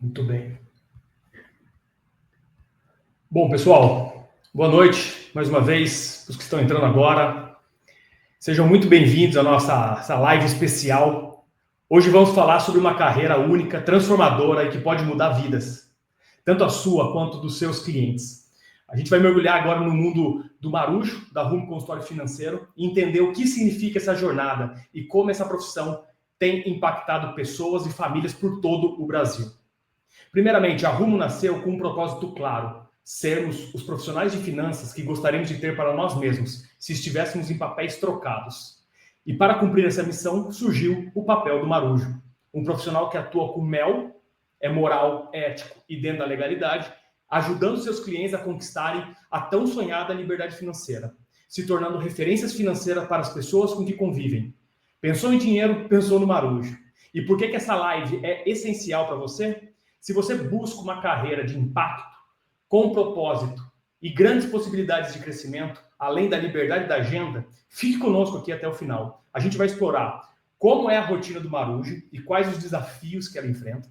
Muito bem. Bom, pessoal, boa noite mais uma vez, os que estão entrando agora. Sejam muito bem-vindos à nossa live especial. Hoje vamos falar sobre uma carreira única, transformadora e que pode mudar vidas, tanto a sua quanto dos seus clientes. A gente vai mergulhar agora no mundo do Marujo, da Rumo Consultório Financeiro, e entender o que significa essa jornada e como essa profissão tem impactado pessoas e famílias por todo o Brasil. Primeiramente, a Rumo nasceu com um propósito claro: sermos os profissionais de finanças que gostaríamos de ter para nós mesmos, se estivéssemos em papéis trocados. E para cumprir essa missão, surgiu o papel do Marujo, um profissional que atua com mel, é moral, ético e dentro da legalidade, ajudando seus clientes a conquistarem a tão sonhada liberdade financeira, se tornando referências financeiras para as pessoas com que convivem. Pensou em dinheiro, pensou no Marujo. E por que essa live é essencial para você? Se você busca uma carreira de impacto, com propósito e grandes possibilidades de crescimento, além da liberdade da agenda, fique conosco aqui até o final. A gente vai explorar como é a rotina do Marujo e quais os desafios que ela enfrenta,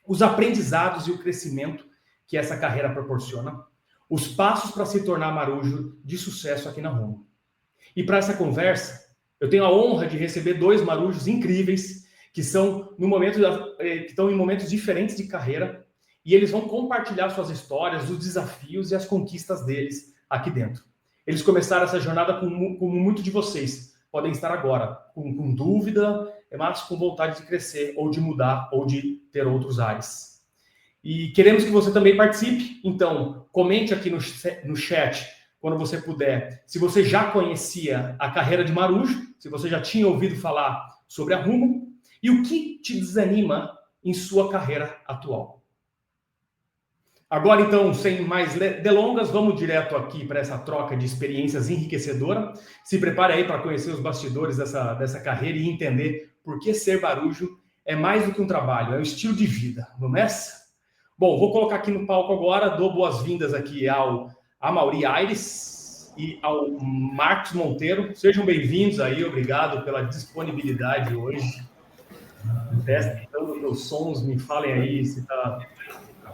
os aprendizados e o crescimento que essa carreira proporciona, os passos para se tornar Marujo de sucesso aqui na Rumo. E para essa conversa, eu tenho a honra de receber dois Marujos incríveis que estão em momentos diferentes de carreira, e eles vão compartilhar suas histórias, os desafios e as conquistas deles aqui dentro. Eles começaram essa jornada como muitos de vocês podem estar agora, com dúvida, mas com vontade de crescer, ou de mudar, ou de ter outros ares. E queremos que você também participe, então comente aqui no chat, quando você puder, se você já conhecia a carreira de Marujo, se você já tinha ouvido falar sobre a Rumo, e o que te desanima em sua carreira atual. Agora, então, sem mais delongas, vamos direto aqui para essa troca de experiências enriquecedora. Se prepare aí para conhecer os bastidores dessa carreira e entender por que ser Marujo é mais do que um trabalho, é um estilo de vida. Vamos nessa? Bom, vou colocar aqui no palco agora, dou boas-vindas aqui ao Amaury Aires e ao Marcos Monteiro. Sejam bem-vindos aí, obrigado pela disponibilidade hoje. Testando meus sons, me falem aí se está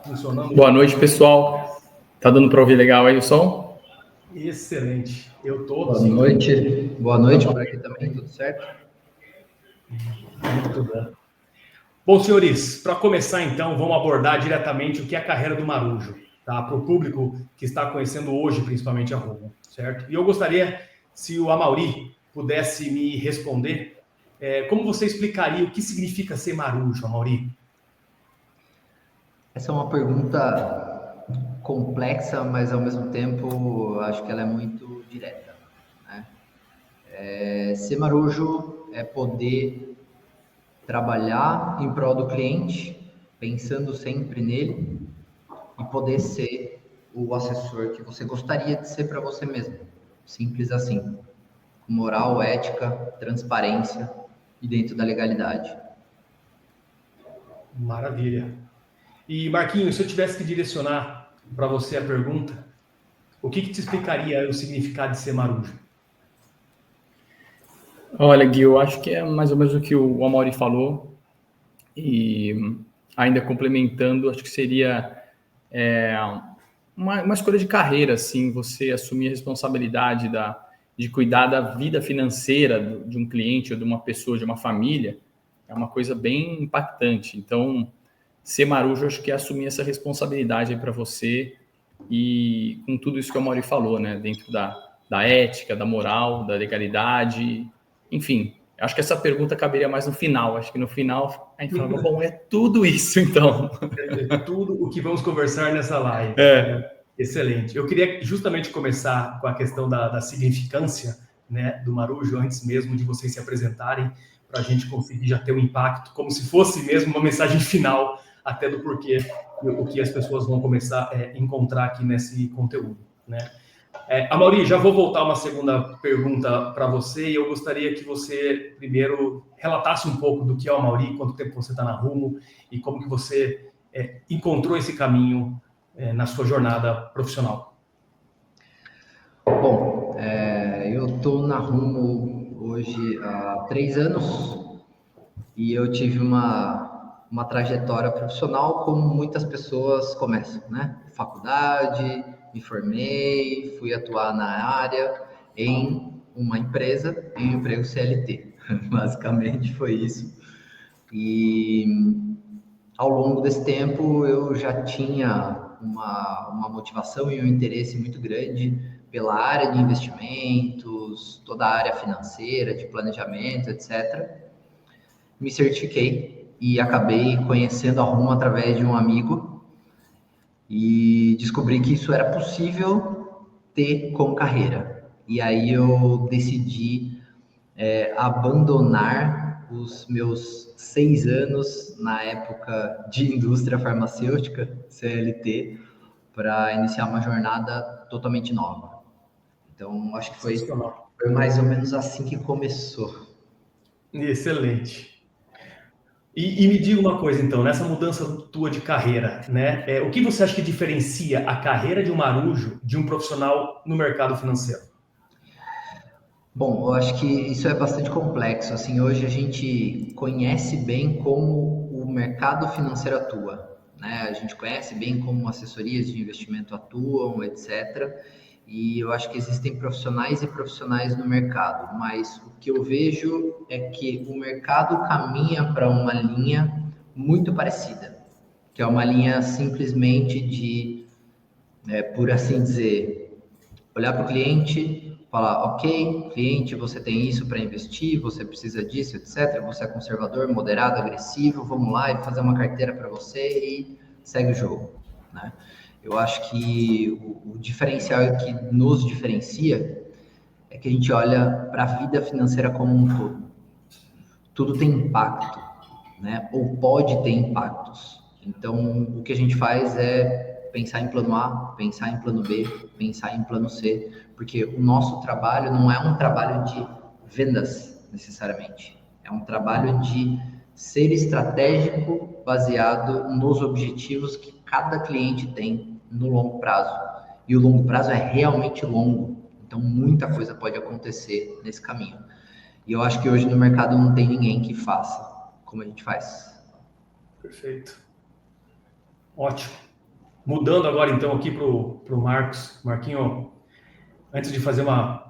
funcionando. Boa noite, pessoal. Tá dando para ouvir legal aí o som? Excelente. Eu tô. Boa noite. Boa noite por aqui também, tudo certo? Muito bom. Bom, senhores, para começar então, vamos abordar diretamente o que é a carreira do Marujo, tá? Para o público que está conhecendo hoje, principalmente a Rumo, certo? E eu gostaria, se o Amaury pudesse me responder, como você explicaria o que significa ser Marujo, Amaury? Essa é uma pergunta complexa, mas ao mesmo tempo acho que ela é muito direta, né? Ser Marujo é poder trabalhar em prol do cliente, pensando sempre nele, e poder ser o assessor que você gostaria de ser para você mesmo. Simples assim. Com moral, ética, transparência e dentro da legalidade. Maravilha. E Marquinhos, se eu tivesse que direcionar para você a pergunta, o que te explicaria o significado de ser Marujo? Olha, Gui, eu acho que é mais ou menos o que o Amaury falou, e ainda complementando, acho que seria uma escolha de carreira, assim, você assumir a responsabilidade de cuidar da vida financeira de um cliente ou de uma pessoa, de uma família, é uma coisa bem impactante. Então, ser Marujo, acho que é assumir essa responsabilidade para você, e com tudo isso que o Amaury falou, né, dentro da ética, da moral, da legalidade, enfim, acho que essa pergunta caberia mais no final. Acho que no final a gente fala, bom, é tudo isso, então. É tudo o que vamos conversar nessa live. Excelente. Eu queria justamente começar com a questão da significância, né, do Marujo, antes mesmo de vocês se apresentarem, para a gente conseguir já ter um impacto, como se fosse mesmo uma mensagem final, até do porquê, o que as pessoas vão começar a encontrar aqui nesse conteúdo, né? Amaury, já vou voltar uma segunda pergunta para você, e eu gostaria que você primeiro relatasse um pouco do que é o Amaury, quanto tempo você está na Rumo e como que você encontrou esse caminho na sua jornada profissional. Bom, eu estou na Rumo hoje há 3 anos e eu tive uma uma trajetória profissional como muitas pessoas começam, né? Faculdade, me formei, fui atuar na área em uma empresa, em um emprego CLT. Basicamente foi isso. E ao longo desse tempo eu já tinha uma motivação e um interesse muito grande pela área de investimentos, toda a área financeira, de planejamento, etc. Me certifiquei e acabei conhecendo a Rumo através de um amigo e descobri que isso era possível ter como carreira. E aí eu decidi abandonar os meus 6 anos na época de indústria farmacêutica, CLT, para iniciar uma jornada totalmente nova. Então, acho que foi mais ou menos assim que começou. Excelente. E me diga uma coisa, então, nessa mudança tua de carreira, né? O que você acha que diferencia a carreira de um marujo de um profissional no mercado financeiro? Bom, eu acho que isso é bastante complexo. Assim, hoje a gente conhece bem como o mercado financeiro atua, né? A gente conhece bem como assessorias de investimento atuam, etc. E eu acho que existem profissionais e profissionais no mercado, mas o que eu vejo é que o mercado caminha para uma linha muito parecida, que é uma linha simplesmente de, por assim dizer, olhar para o cliente, falar, ok, cliente, você tem isso para investir, você precisa disso, etc. Você é conservador, moderado, agressivo, vamos lá e fazer uma carteira para você e segue o jogo, né? Eu acho que o diferencial que nos diferencia é que a gente olha para a vida financeira como um todo. Tudo tem impacto, né? Ou pode ter impactos. Então, o que a gente faz é pensar em plano A, pensar em plano B, pensar em plano C, porque o nosso trabalho não é um trabalho de vendas, necessariamente. É um trabalho de ser estratégico baseado nos objetivos que cada cliente tem no longo prazo. E o longo prazo é realmente longo, então muita coisa pode acontecer nesse caminho. E eu acho que hoje no mercado não tem ninguém que faça como a gente faz. Perfeito. Ótimo. Mudando agora, então, aqui para o Marcos. Marquinho, antes de fazer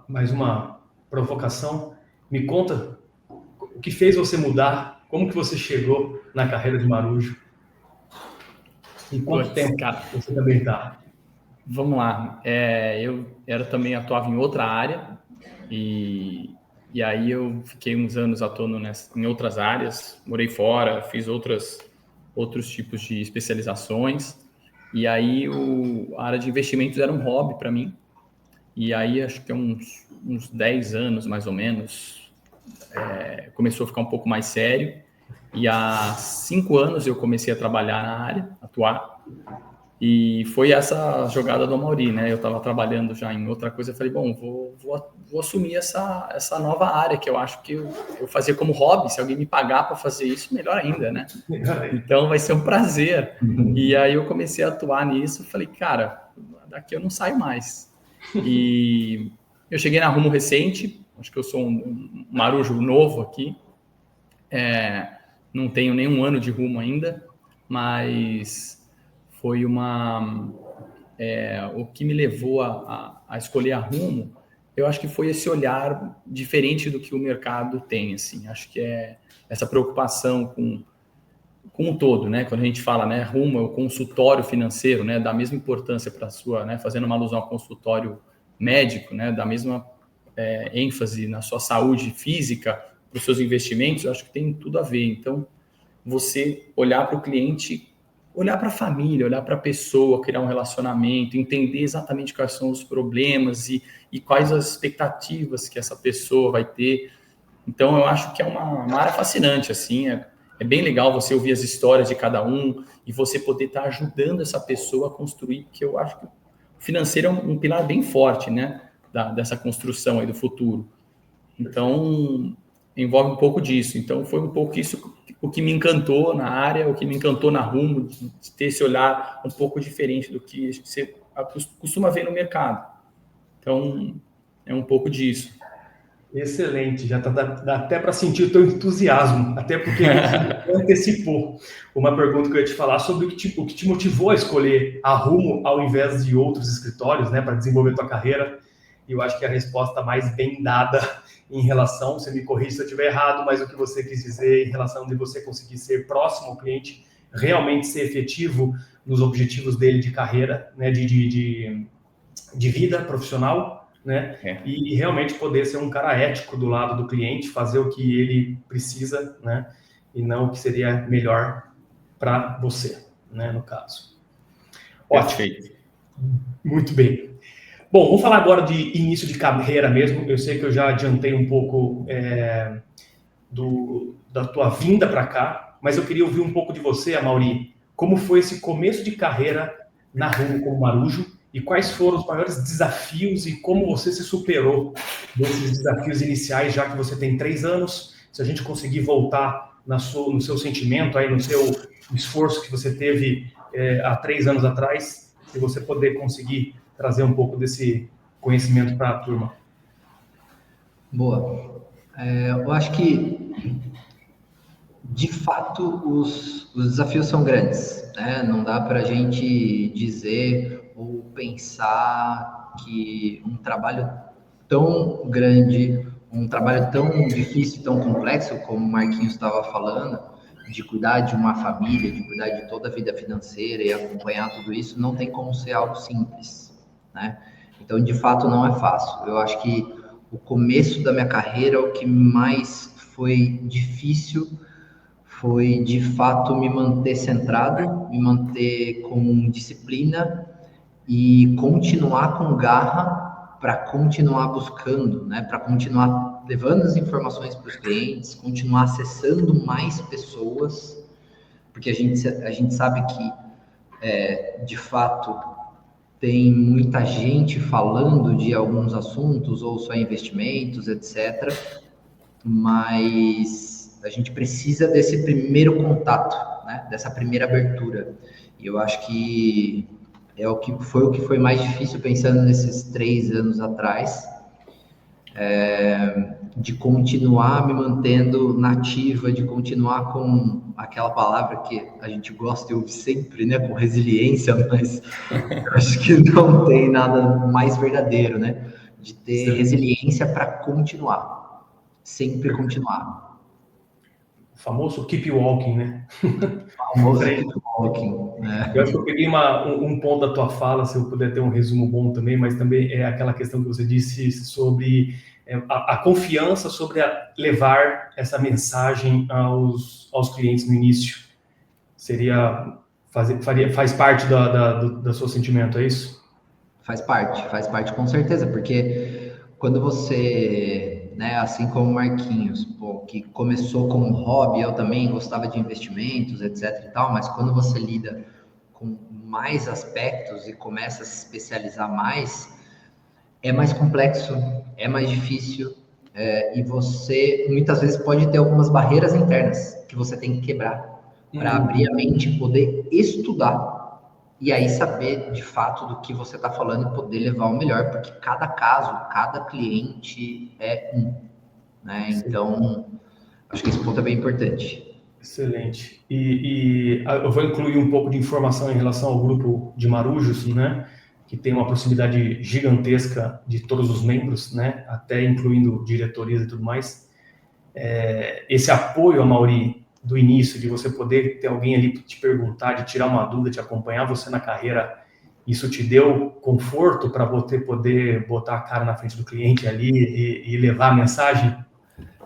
mais uma provocação, me conta o que fez você mudar, como que você chegou na carreira de marujo e quanto tempo Cara, você também está. vamos lá. Eu também atuava em outra área e aí eu fiquei uns anos atuando em outras áreas, morei fora, fiz outros tipos de especializações. E aí a área de investimentos era um hobby para mim. E aí acho que uns 10 anos, mais ou menos, começou a ficar um pouco mais sério. E há 5 anos eu comecei a trabalhar na área, atuar. E foi essa jogada do Amaury, né? Eu estava trabalhando já em outra coisa, eu falei, bom, vou assumir essa nova área que eu acho que eu fazia como hobby. Se alguém me pagar para fazer isso, melhor ainda, né? Então vai ser um prazer. E aí eu comecei a atuar nisso, falei, cara, daqui eu não saio mais. E eu cheguei na Rumo recente, acho que eu sou um marujo novo aqui, não tenho nem um ano de Rumo ainda, mas foi o que me levou a escolher a Rumo, eu acho que foi esse olhar diferente do que o mercado tem, assim, acho que é essa preocupação com o todo, né? Quando a gente fala, né, Rumo é o consultório financeiro, né, da mesma importância para a sua, né, fazendo uma alusão ao consultório médico, né, da mesma ênfase na sua saúde física, para os seus investimentos, eu acho que tem tudo a ver. Então, você olhar para o cliente, olhar para a família, olhar para a pessoa, criar um relacionamento, entender exatamente quais são os problemas e quais as expectativas que essa pessoa vai ter. Então, eu acho que é uma área fascinante, assim, é bem legal você ouvir as histórias de cada um e você poder estar ajudando essa pessoa a construir, porque eu acho que o financeiro é um pilar bem forte, né, dessa construção aí do futuro. Então, envolve um pouco disso. Então, foi um pouco isso o que me encantou na área, o que me encantou na Rumo, de ter esse olhar um pouco diferente do que você costuma ver no mercado. Então, é um pouco disso. Excelente, já dá até para sentir o teu entusiasmo, até porque você antecipou uma pergunta que eu ia te falar sobre o que te motivou a escolher a Rumo ao invés de outros escritórios, né, para desenvolver tua carreira. E eu acho que a resposta mais bem dada em relação, você me corrige se eu estiver errado, mas o que você quis dizer em relação de você conseguir ser próximo ao cliente, realmente ser efetivo nos objetivos dele de carreira, né, de vida profissional, né? E realmente poder ser um cara ético do lado do cliente, fazer o que ele precisa, né? E não o que seria melhor para você, né? No caso. Ótimo. Perfeito. Muito bem. Bom, vamos falar agora de início de carreira mesmo. Eu sei que eu já adiantei um pouco da tua vinda para cá, mas eu queria ouvir um pouco de você, Amaury. Como foi esse começo de carreira na Rumo como Marujo? E quais foram os maiores desafios e como você se superou desses desafios iniciais, já que você tem 3 anos? Se a gente conseguir voltar no seu sentimento, aí, no seu esforço que você teve há 3 anos atrás, se você poder conseguir trazer um pouco desse conhecimento para a turma. Boa. Eu acho que, de fato, os desafios são grandes, né? Não dá para a gente dizer ou pensar que um trabalho tão grande, um trabalho tão difícil, tão complexo, como o Marquinhos estava falando, de cuidar de uma família, de cuidar de toda a vida financeira e acompanhar tudo isso, não tem como ser algo simples, né? Então, de fato, não é fácil. Eu acho que o começo da minha carreira, o que mais foi difícil foi, de fato, me manter centrado, me manter com disciplina e continuar com garra para continuar buscando, né? Para continuar levando as informações para os clientes, continuar acessando mais pessoas, porque a gente sabe que, de fato, tem muita gente falando de alguns assuntos, ou só investimentos, etc. Mas a gente precisa desse primeiro contato, né? Dessa primeira abertura. E eu acho que foi o que foi mais difícil pensando nesses 3 anos atrás, de continuar me mantendo nativa, de continuar com aquela palavra que a gente gosta de ouvir sempre, né, com resiliência, mas acho que não tem nada mais verdadeiro, né, de ter resiliência para continuar, sempre continuar. O famoso keep walking, né? O famoso keep walking. Eu acho que eu peguei um ponto da tua fala, se eu puder ter um resumo bom também, mas também é aquela questão que você disse sobre a confiança sobre levar essa mensagem aos clientes no início. Faz parte do seu sentimento, é isso? Faz parte com certeza, porque quando você, né, assim como o Marquinhos, que começou como um hobby, eu também gostava de investimentos, etc e tal, mas quando você lida com mais aspectos e começa a se especializar mais, é mais complexo, é mais difícil, e você muitas vezes pode ter algumas barreiras internas que você tem que quebrar para abrir a mente e poder estudar e aí saber de fato do que você está falando e poder levar o melhor, porque cada caso, cada cliente é né? Então, acho que esse ponto é bem importante. Excelente. E eu vou incluir um pouco de informação em relação ao grupo de Marujos, né? Que tem uma proximidade gigantesca de todos os membros, né? Até incluindo diretorias e tudo mais. Esse apoio, Amaury, do início, de você poder ter alguém ali te perguntar, de tirar uma dúvida, de acompanhar você na carreira, isso te deu conforto para você poder botar a cara na frente do cliente ali e levar a mensagem?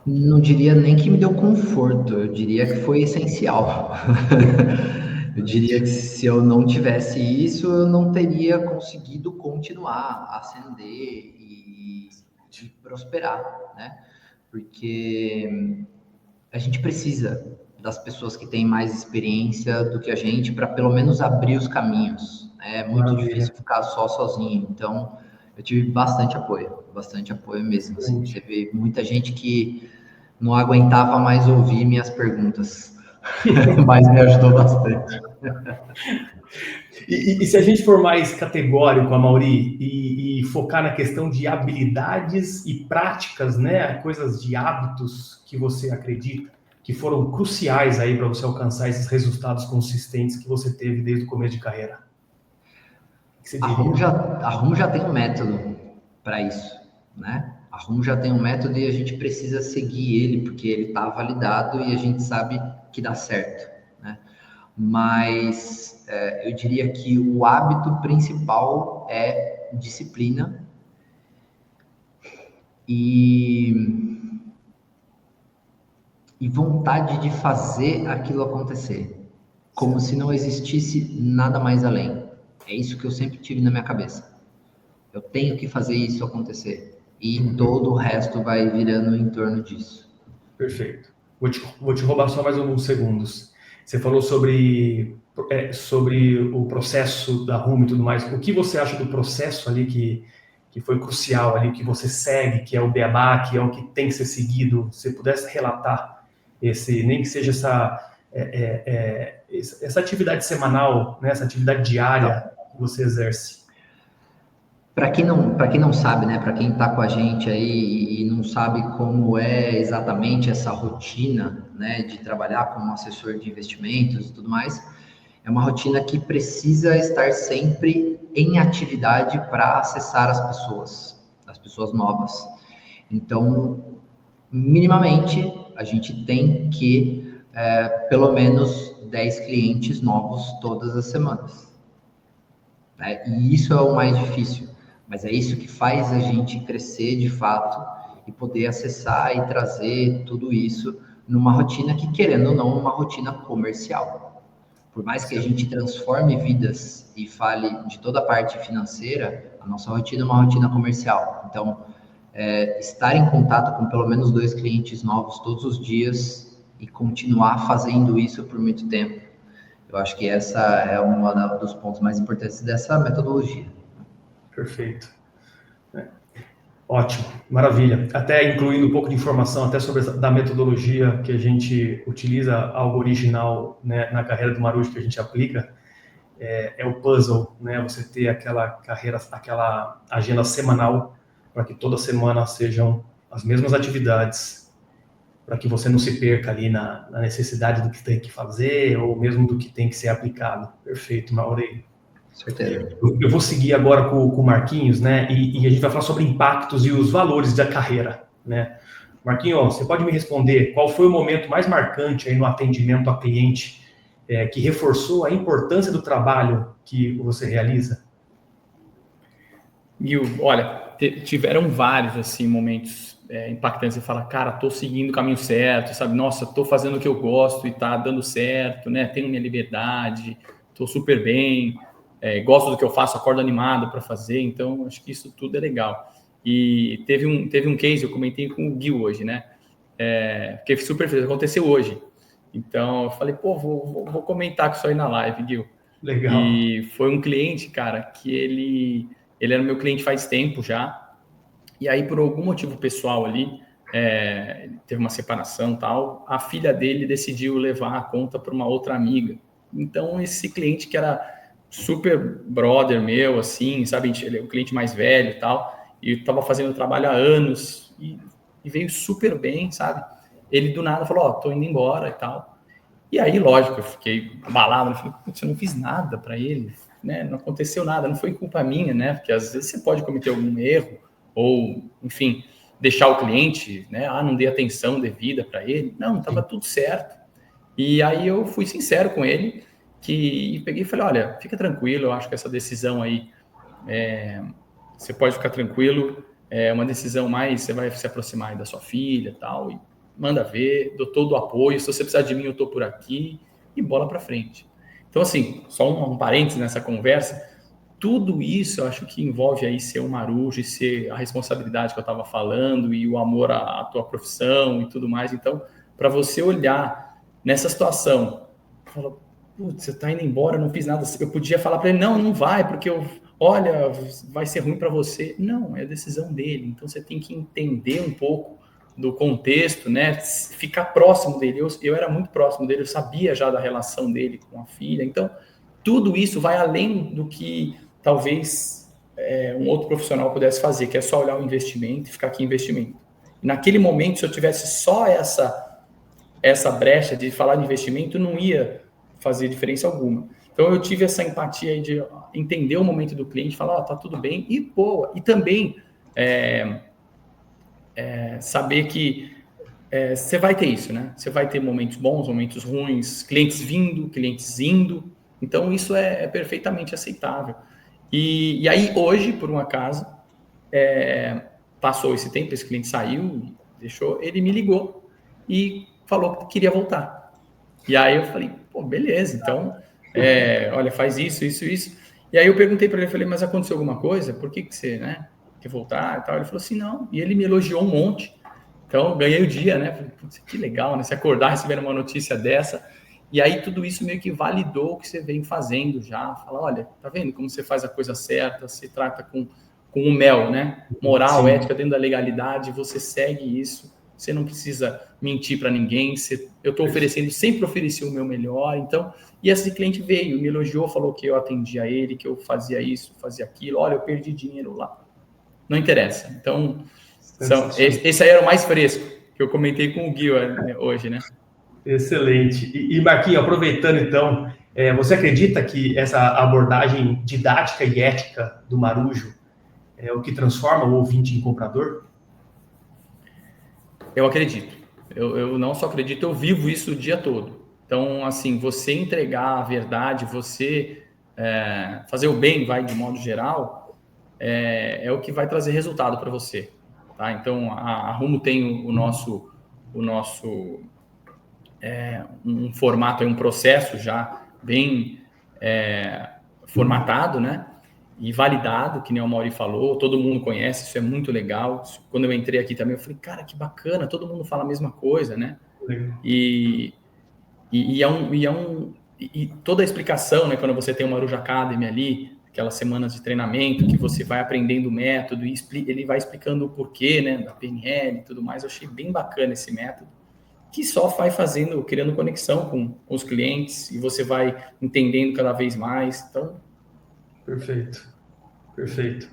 Não diria nem que me deu conforto, eu diria que foi essencial. Eu diria que se eu não tivesse isso, eu não teria conseguido continuar, ascender e prosperar, né? Porque a gente precisa das pessoas que têm mais experiência do que a gente para pelo menos abrir os caminhos. É muito difícil ficar sozinho, então eu tive bastante apoio mesmo. Assim. Teve muita gente que não aguentava mais ouvir minhas perguntas, mas me ajudou bastante. E se a gente for mais categórico, Amaury, e focar na questão de habilidades e práticas, né? Coisas de hábitos que você acredita que foram cruciais aí para você alcançar esses resultados consistentes que você teve desde o começo de carreira? O que você diria? A Rum já tem um método para isso, né? A Rum já tem um método e a gente precisa seguir ele, porque ele está validado e a gente sabe que dá certo, né? Mas eu diria que o hábito principal é disciplina e vontade de fazer aquilo acontecer, como se não existisse nada mais além. É isso que eu sempre tive na minha cabeça. Eu tenho que fazer isso acontecer. E todo o resto vai virando em torno disso. Perfeito. Vou te roubar só mais alguns segundos. Você falou sobre o processo da Rumo e tudo mais. O que você acha do processo ali que foi crucial ali, que você segue, que é o beabá, que é o que tem que ser seguido? Se você pudesse relatar nem que seja essa atividade semanal, né, essa atividade diária que você exerce. Para quem não sabe, né, para quem está com a gente aí e não sabe como é exatamente essa rotina, né, de trabalhar como assessor de investimentos e tudo mais, é uma rotina que precisa estar sempre em atividade para acessar as pessoas novas. Então, minimamente, a gente tem que pelo menos 10 clientes novos todas as semanas, né? E isso é o mais difícil, mas é isso que faz a gente crescer de fato e poder acessar e trazer tudo isso numa rotina que, querendo ou não, é uma rotina comercial. Por mais que a gente transforme vidas e fale de toda a parte financeira, a nossa rotina é uma rotina comercial. Então, estar em contato com pelo menos 2 clientes novos todos os dias e continuar fazendo isso por muito tempo. Eu acho que essa é um dos pontos mais importantes dessa metodologia. Perfeito. Ótimo, maravilha. Até incluindo um pouco de informação até sobre da metodologia que a gente utiliza, algo original, né, na carreira do Marujo que a gente aplica, é o puzzle, né? Você ter aquela agenda semanal para que toda semana sejam as mesmas atividades, para que você não se perca ali na necessidade do que tem que fazer ou mesmo do que tem que ser aplicado. Perfeito, Maurei. Certeza. Eu vou seguir agora com o Marquinhos, né? E a gente vai falar sobre impactos e os valores da carreira, né? Marquinhos, você pode me responder qual foi o momento mais marcante aí no atendimento a cliente que reforçou a importância do trabalho que você realiza? Gil, olha, tiveram vários assim momentos impactantes. Você fala, cara, tô seguindo o caminho certo, sabe? Nossa, tô fazendo o que eu gosto e tá dando certo, né? Tenho minha liberdade, tô super bem, gosto do que eu faço, acordo animado para fazer. Então, acho que isso tudo é legal. E teve um case, eu comentei com o Gil hoje, né? Porque super feliz, aconteceu hoje. Então, eu falei, pô, vou comentar com isso aí na live, Gil. Legal. E foi um cliente, cara, que ele era meu cliente faz tempo já. E aí, por algum motivo pessoal ali, teve uma separação e tal, a filha dele decidiu levar a conta para uma outra amiga. Então, esse cliente que era super brother meu, assim, sabe? Ele é o cliente mais velho e tal, e eu estava fazendo o trabalho há anos e veio super bem, sabe? Ele do nada falou, tô indo embora e tal. E aí, lógico, eu fiquei abalado, falei, putz, eu não fiz nada para ele, né? Não aconteceu nada, não foi culpa minha, né? Porque às vezes você pode cometer algum erro ou, enfim, deixar o cliente, né? Não dei atenção devida para ele. Não, estava tudo certo. E aí eu fui sincero com ele e peguei e falei, olha, fica tranquilo, eu acho que essa decisão aí, você pode ficar tranquilo, é uma decisão mais, você vai se aproximar aí da sua filha e tal, e manda ver, dou todo o apoio, se você precisar de mim eu estou por aqui, e bola para frente. Então, assim, só um parênteses nessa conversa, tudo isso eu acho que envolve aí ser um marujo e ser a responsabilidade que eu estava falando e o amor à tua profissão e tudo mais. Então, para você olhar nessa situação, fala, putz, você está indo embora, não fiz nada. Eu podia falar para ele, não vai, porque olha, vai ser ruim para você. Não, é a decisão dele. Então, você tem que entender um pouco do contexto, né? Ficar próximo dele. Eu era muito próximo dele, eu sabia já da relação dele com a filha. Então, tudo isso vai além do que talvez um outro profissional pudesse fazer, que é só olhar o investimento e ficar aqui em investimento. E naquele momento, se eu tivesse só essa brecha de falar de investimento, não ia fazer diferença alguma. Então, eu tive essa empatia aí de entender o momento do cliente, falar, tá tudo bem, e boa. E também saber que você vai ter isso, né? Você vai ter momentos bons, momentos ruins, clientes vindo, clientes indo. Então, isso é perfeitamente aceitável. E aí, hoje, por um acaso, passou esse tempo, esse cliente saiu, deixou, ele me ligou e falou que queria voltar. E aí eu falei, pô, beleza, então, olha, faz isso. E aí eu perguntei para ele, falei, mas aconteceu alguma coisa? Por que você, né, quer voltar e tal? Ele falou assim, não. E ele me elogiou um monte. Então, ganhei o dia, né? Falei, putz, que legal, né? Se acordar recebendo uma notícia dessa. E aí tudo isso meio que validou o que você vem fazendo já. Fala, olha, tá vendo como você faz a coisa certa, se trata com o mel, né? Moral, sim, ética, dentro da legalidade, você segue isso. Você não precisa mentir para ninguém. Eu estou oferecendo, sempre ofereci o meu melhor. Então, e esse cliente veio, me elogiou, falou que eu atendia ele, que eu fazia isso, fazia aquilo. Olha, eu perdi dinheiro lá. Não interessa. Então, esse aí era o mais fresco, que eu comentei com o Gui hoje, né? Excelente. E Marquinhos, aproveitando então, você acredita que essa abordagem didática e ética do Marujo é o que transforma o ouvinte em comprador? Eu acredito. Eu não só acredito, eu vivo isso o dia todo. Então, assim, você entregar a verdade, você fazer o bem, de modo geral, é o que vai trazer resultado para você. Tá? Então, a Rumo tem o nosso um formato, um processo já bem formatado, né? E validado, que nem o Mauri falou, todo mundo conhece, isso é muito legal. Quando eu entrei aqui também, eu falei, cara, que bacana, todo mundo fala a mesma coisa, né? E toda a explicação, né? Quando você tem o Marujo Academy ali, aquelas semanas de treinamento, que você vai aprendendo o método e ele vai explicando o porquê, né? Da PNL e tudo mais, eu achei bem bacana esse método, que só vai criando conexão com os clientes e você vai entendendo cada vez mais. Então, Perfeito.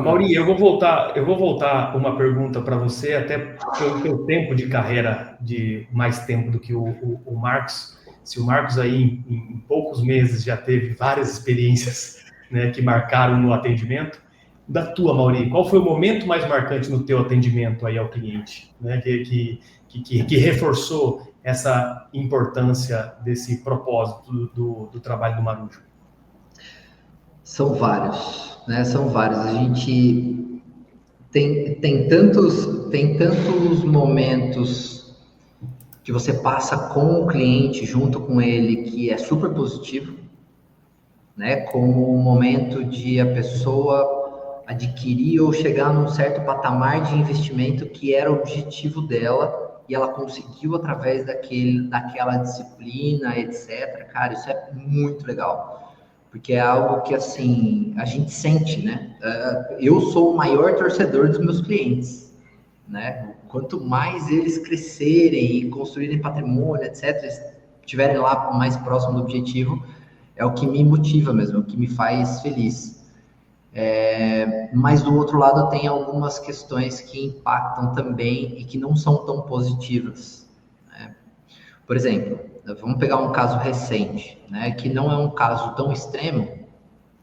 Mauri, eu vou voltar uma pergunta para você, até pelo teu tempo de carreira, de mais tempo do que o Marcos. Se o Marcos aí em poucos meses já teve várias experiências, né, que marcaram no atendimento, da tua, Mauri, qual foi o momento mais marcante no teu atendimento aí ao cliente, né, que reforçou essa importância desse propósito do trabalho do Marujo? São vários, né? São vários. A gente tem tantos momentos que você passa com o cliente, junto com ele, que é super positivo, né? Como o momento de a pessoa adquirir ou chegar num certo patamar de investimento que era o objetivo dela e ela conseguiu através daquela disciplina, etc. Cara, isso é muito legal. Porque é algo que, assim, a gente sente, né? Eu sou o maior torcedor dos meus clientes, né? Quanto mais eles crescerem e construírem patrimônio, etc., estiverem lá mais próximo do objetivo, é o que me motiva mesmo, é o que me faz feliz. Mas, do outro lado, tem algumas questões que impactam também e que não são tão positivas, né? Por exemplo, vamos pegar um caso recente, né, que não é um caso tão extremo,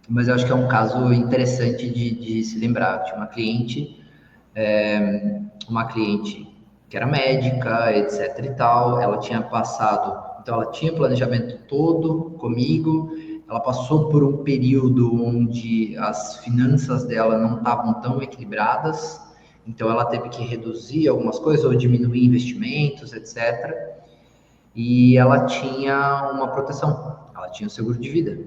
mas eu acho que é um caso interessante de se lembrar. Tinha uma cliente que era médica, etc e tal, ela tinha passado, então ela tinha o planejamento todo comigo, ela passou por um período onde as finanças dela não estavam tão equilibradas, então ela teve que reduzir algumas coisas ou diminuir investimentos, etc. E ela tinha uma proteção, ela tinha o seguro de vida.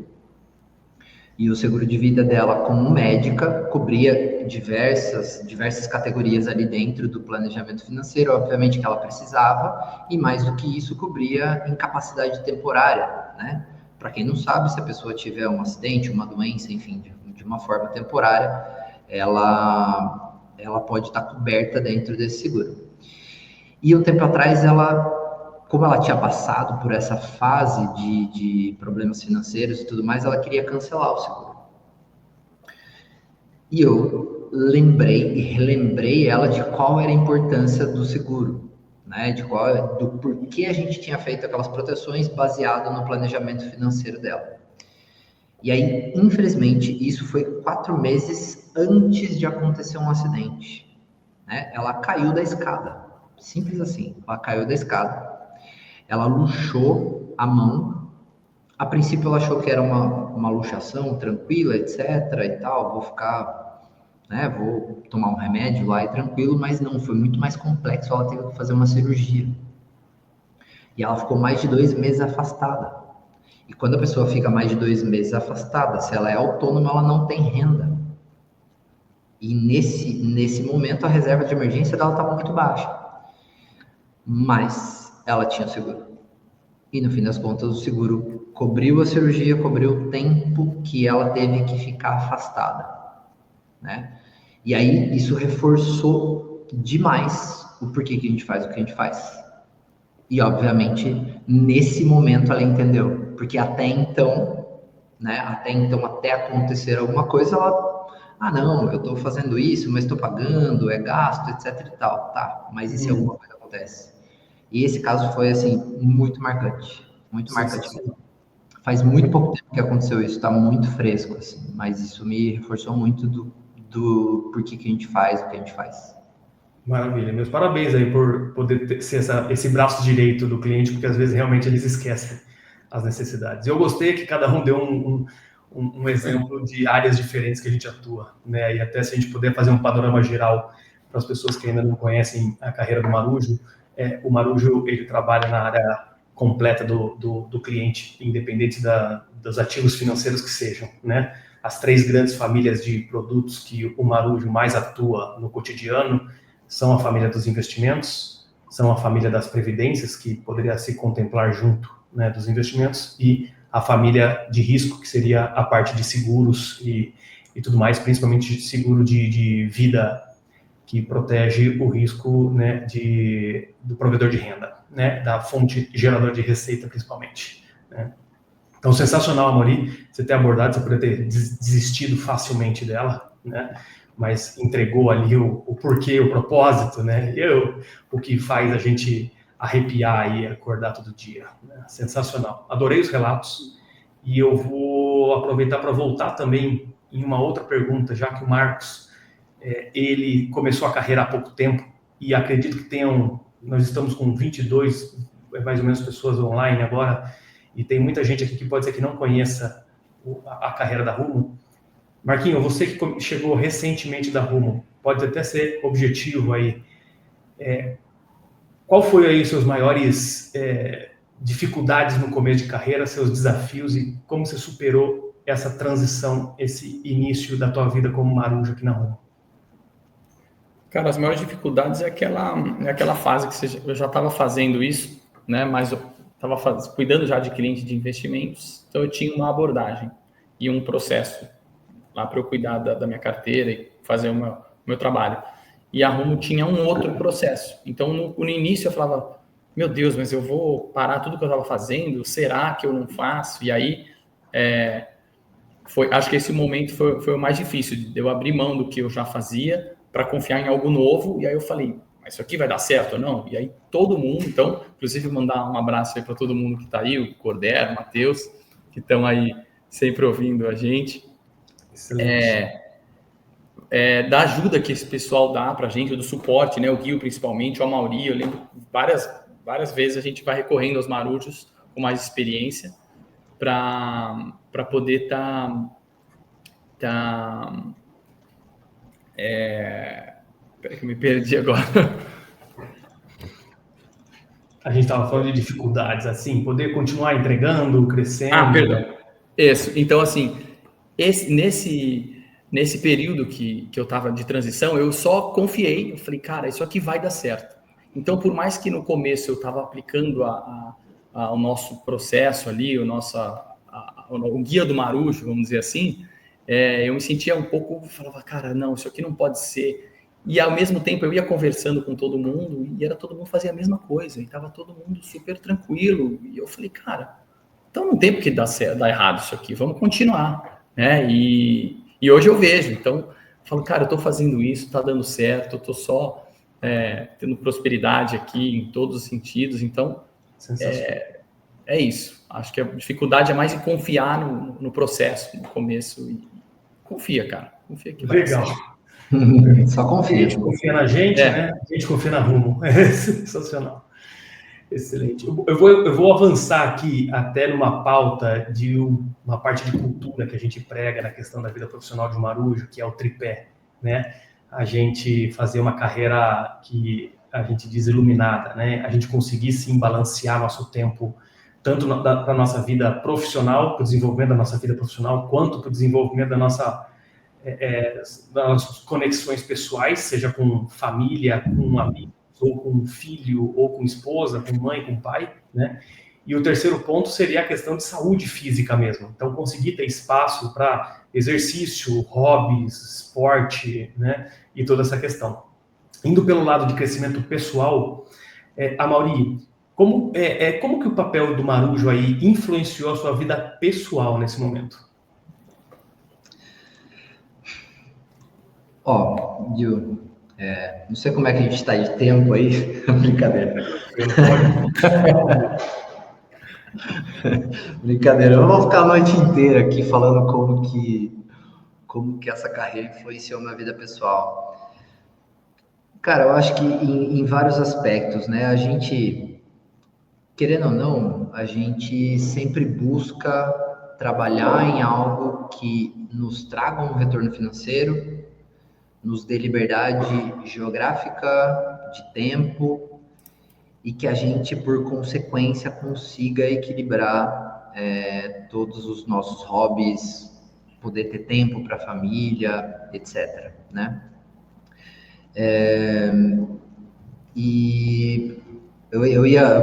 E o seguro de vida dela, como médica, cobria diversas categorias ali dentro do planejamento financeiro, obviamente que ela precisava, e mais do que isso, cobria incapacidade temporária, né? Para quem não sabe, se a pessoa tiver um acidente, uma doença, enfim, de uma forma temporária, ela pode estar coberta dentro desse seguro. E um tempo atrás, como ela tinha passado por essa fase de problemas financeiros e tudo mais, ela queria cancelar o seguro. E eu lembrei e relembrei ela de qual era a importância do seguro, né? Do porquê a gente tinha feito aquelas proteções baseado no planejamento financeiro dela. E aí, infelizmente, isso foi 4 meses antes de acontecer um acidente, né? Ela caiu da escada, simples assim. Ela caiu da escada, ela luxou a mão. A princípio, ela achou que era uma luxação tranquila, etc. e tal. Vou ficar, né? Vou tomar um remédio lá e tranquilo, mas não, foi muito mais complexo. Ela teve que fazer uma cirurgia. E ela ficou mais de 2 meses afastada. E quando a pessoa fica mais de 2 meses afastada, se ela é autônoma, ela não tem renda. E nesse momento, a reserva de emergência dela estava muito baixa. Mas ela tinha seguro. E no fim das contas, o seguro cobriu a cirurgia, cobriu o tempo que ela teve que ficar afastada, né? E aí, isso reforçou demais o porquê que a gente faz o que a gente faz. E, obviamente, nesse momento ela entendeu. Porque até então, né? Até acontecer alguma coisa, ela... Ah, não, eu estou fazendo isso, mas estou pagando, é gasto, etc e tal. Tá, mas e se alguma coisa acontece? E esse caso foi, assim, muito marcante. Muito marcante mesmo. Faz muito pouco tempo que aconteceu isso, tá muito fresco, assim. Mas isso me reforçou muito do porquê que a gente faz o que a gente faz. Maravilha. Meus parabéns aí por poder ser esse braço direito do cliente, porque às vezes realmente eles esquecem as necessidades. Eu gostei que cada um deu um exemplo de áreas diferentes que a gente atua, né? E até se a gente puder fazer um panorama geral para as pessoas que ainda não conhecem a carreira do Marujo, o Marujo, ele trabalha na área completa do cliente, independente dos ativos financeiros que sejam, né? As 3 grandes famílias de produtos que o Marujo mais atua no cotidiano são a família dos investimentos, são a família das previdências, que poderia se contemplar junto, né, dos investimentos, e a família de risco, que seria a parte de seguros e tudo mais, principalmente seguro de vida, que protege o risco, né, do provedor de renda, né, da fonte geradora de receita, principalmente, né. Então, sensacional, Amaury, você ter abordado, você poderia ter desistido facilmente dela, né? Mas entregou ali o porquê, o propósito, né? O que faz a gente arrepiar e acordar todo dia, né? Sensacional. Adorei os relatos e eu vou aproveitar para voltar também em uma outra pergunta, já que o Marcos, ele começou a carreira há pouco tempo e acredito que nós estamos com 22, mais ou menos, pessoas online agora, e tem muita gente aqui que pode ser que não conheça a carreira da Rumo. Marquinho, você que chegou recentemente da Rumo, pode até ser objetivo aí. Qual foi aí os seus maiores dificuldades no começo de carreira, seus desafios e como você superou essa transição, esse início da tua vida como Marujo aqui na Rumo? Cara, as maiores dificuldades é aquela fase que eu já estava fazendo isso, né? Mas eu estava cuidando já de cliente de investimentos, então eu tinha uma abordagem e um processo lá para eu cuidar da minha carteira e fazer o meu trabalho. E a Rumo tinha um outro processo. Então, no início eu falava, meu Deus, mas eu vou parar tudo que eu estava fazendo? Será que eu não faço? E aí, acho que esse momento foi o mais difícil, de eu abrir mão do que eu já fazia para confiar em algo novo. E aí eu falei, mas isso aqui vai dar certo ou não? E aí todo mundo, então, inclusive mandar um abraço aí para todo mundo que está aí, o Cordero, o Matheus, que estão aí sempre ouvindo a gente. Da ajuda que esse pessoal dá para a gente, do suporte, né? O Guio principalmente, o Amaury, eu lembro várias vezes a gente vai recorrendo aos marujos com mais experiência para poder estar... Peraí que eu me perdi agora. A gente estava falando de dificuldades, assim, poder continuar entregando, crescendo. Perdão. Isso. Então, assim, nesse período que eu estava de transição, eu só confiei, eu falei, cara, isso aqui vai dar certo. Então, por mais que no começo eu estava aplicando o nosso processo ali, o guia do Marujo, vamos dizer assim, eu me sentia um pouco, falava, cara, não, isso aqui não pode ser. E ao mesmo tempo eu ia conversando com todo mundo e todo mundo fazia a mesma coisa, e estava todo mundo super tranquilo. E eu falei, cara, então não tem por que dar errado isso aqui, vamos continuar, né? E hoje eu vejo, então falo, cara, eu estou fazendo isso, está dando certo, eu estou só tendo prosperidade aqui em todos os sentidos. Então, é isso. Acho que a dificuldade é mais em confiar no processo, no começo. E confia, cara. Confia que vai Legal. Só confia. A gente confia na gente, né? A gente confia na Rumo. É sensacional. Excelente. Eu vou avançar aqui até numa pauta de uma parte de cultura que a gente prega na questão da vida profissional de um marujo, que é o tripé, né? A gente fazer uma carreira que a gente diz iluminada, né? A gente conseguir, sim, balancear nosso tempo, tanto para a nossa vida profissional, para o desenvolvimento da nossa vida profissional, quanto para o desenvolvimento das nossas conexões pessoais, seja com família, com amigos, ou com filho, ou com esposa, com mãe, com pai, né? E o terceiro ponto seria a questão de saúde física mesmo. Então, conseguir ter espaço para exercício, hobbies, esporte, né? E toda essa questão. Indo pelo lado de crescimento pessoal, Amaury, como que o papel do marujo aí influenciou a sua vida pessoal nesse momento? Gil, não sei como é que a gente está de tempo aí. Brincadeira. Brincadeira. Eu vou ficar a noite inteira aqui falando como que essa carreira influenciou minha vida pessoal. Cara, eu acho que em vários aspectos, né? A gente, querendo ou não, a gente sempre busca trabalhar em algo que nos traga um retorno financeiro, nos dê liberdade geográfica, de tempo, e que a gente, por consequência, consiga equilibrar todos os nossos hobbies, poder ter tempo para a família, etc. Né? E eu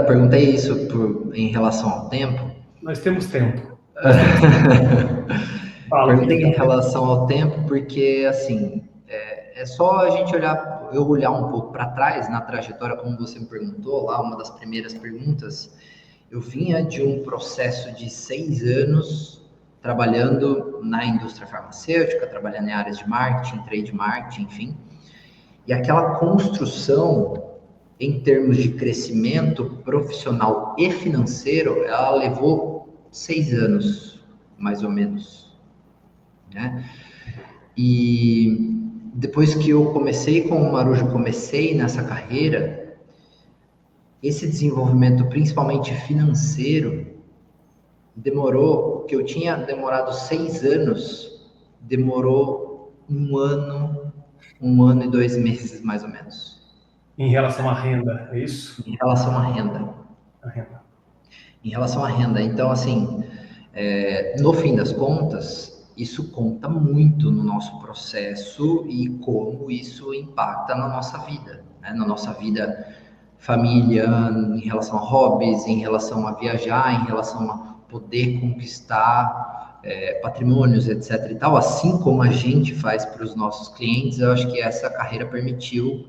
perguntei isso em relação ao tempo. Nós temos tempo. Perguntei em relação ao tempo porque, assim, é só a gente olhar um pouco para trás na trajetória, como você me perguntou lá, uma das primeiras perguntas. Eu vinha de um processo de 6 anos trabalhando na indústria farmacêutica, trabalhando em áreas de marketing, trade marketing, enfim. E aquela construção, em termos de crescimento profissional e financeiro, ela levou 6 anos, mais ou menos, né? E depois que eu comecei com o Marujo, comecei nessa carreira, esse desenvolvimento, principalmente financeiro, demorou, o que eu tinha demorado 6 anos, demorou 1 ano e 2 meses, mais ou menos. Em relação à renda, é isso? Em relação à renda. Em relação à renda. Então, assim, no fim das contas, isso conta muito no nosso processo e como isso impacta na nossa vida, né? Na nossa vida família, em relação a hobbies, em relação a viajar, em relação a poder conquistar patrimônios, etc. e tal, assim como a gente faz para os nossos clientes. Eu acho que essa carreira permitiu,